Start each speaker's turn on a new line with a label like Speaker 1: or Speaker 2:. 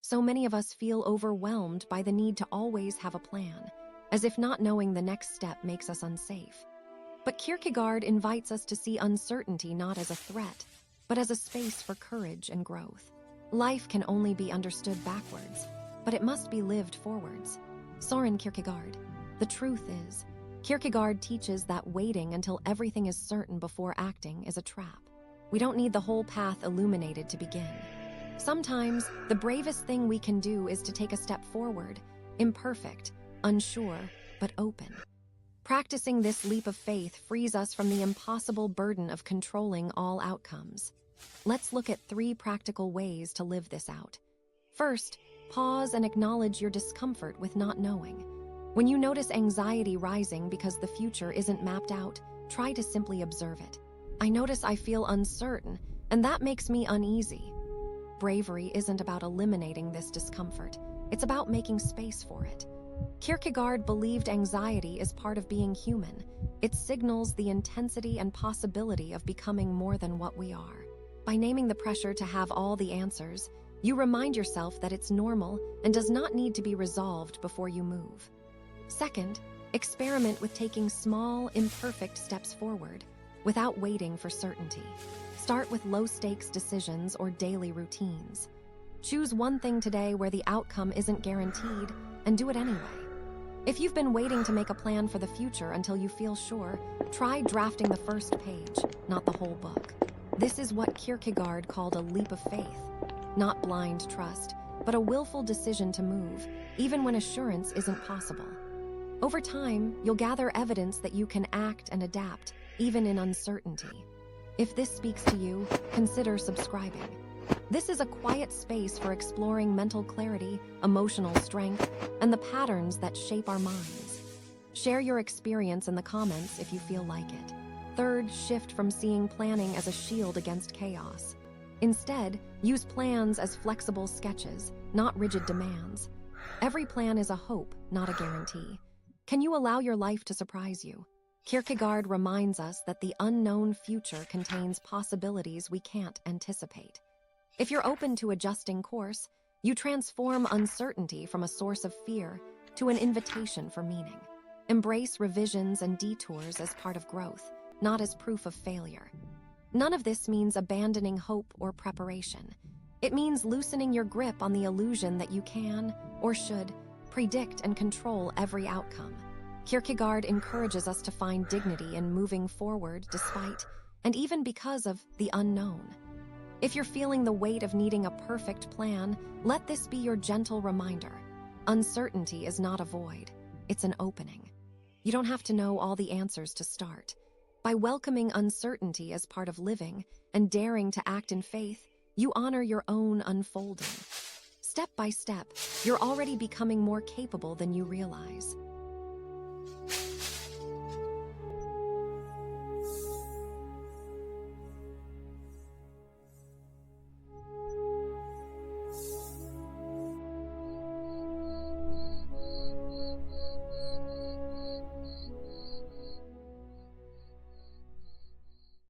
Speaker 1: So many of us feel overwhelmed by the need to always have a plan, as if not knowing the next step makes us unsafe. But Kierkegaard invites us to see uncertainty not as a threat, but as a space for courage and growth. Life can only be understood backwards, but it must be lived forwards. Søren Kierkegaard. The truth is, Kierkegaard teaches that waiting until everything is certain before acting is a trap. We don't need the whole path illuminated to begin. Sometimes, the bravest thing we can do is to take a step forward, imperfect, unsure, but open. Practicing this leap of faith frees us from the impossible burden of controlling all outcomes. Let's look at 3 practical ways to live this out. First, pause and acknowledge your discomfort with not knowing. When you notice anxiety rising because the future isn't mapped out, try to simply observe it. I notice I feel uncertain, and that makes me uneasy. Bravery isn't about eliminating this discomfort. It's about making space for it. Kierkegaard believed anxiety is part of being human. It signals the intensity and possibility of becoming more than what we are. By naming the pressure to have all the answers, you remind yourself that it's normal and does not need to be resolved before you move. Second, experiment with taking small, imperfect steps forward, without waiting for certainty. Start with low-stakes decisions or daily routines. Choose one thing today where the outcome isn't guaranteed, and do it anyway. If you've been waiting to make a plan for the future until you feel sure, try drafting the first page, not the whole book. This is what Kierkegaard called a leap of faith. Not blind trust, but a willful decision to move, even when assurance isn't possible. Over time, you'll gather evidence that you can act and adapt, even in uncertainty. If this speaks to you, consider subscribing. This is a quiet space for exploring mental clarity, emotional strength, and the patterns that shape our minds. Share your experience in the comments if you feel like it. Third, shift from seeing planning as a shield against chaos. Instead, use plans as flexible sketches, not rigid demands. Every plan is a hope, not a guarantee. Can you allow your life to surprise you? Kierkegaard reminds us that the unknown future contains possibilities we can't anticipate. If you're open to adjusting course, you transform uncertainty from a source of fear to an invitation for meaning. Embrace revisions and detours as part of growth, not as proof of failure. None of this means abandoning hope or preparation. It means loosening your grip on the illusion that you can, or should, predict and control every outcome. Kierkegaard encourages us to find dignity in moving forward despite, and even because of, the unknown. If you're feeling the weight of needing a perfect plan, let this be your gentle reminder. Uncertainty is not a void, it's an opening. You don't have to know all the answers to start. By welcoming uncertainty as part of living and daring to act in faith, you honor your own unfolding. Step by step, you're already becoming more capable than you realize.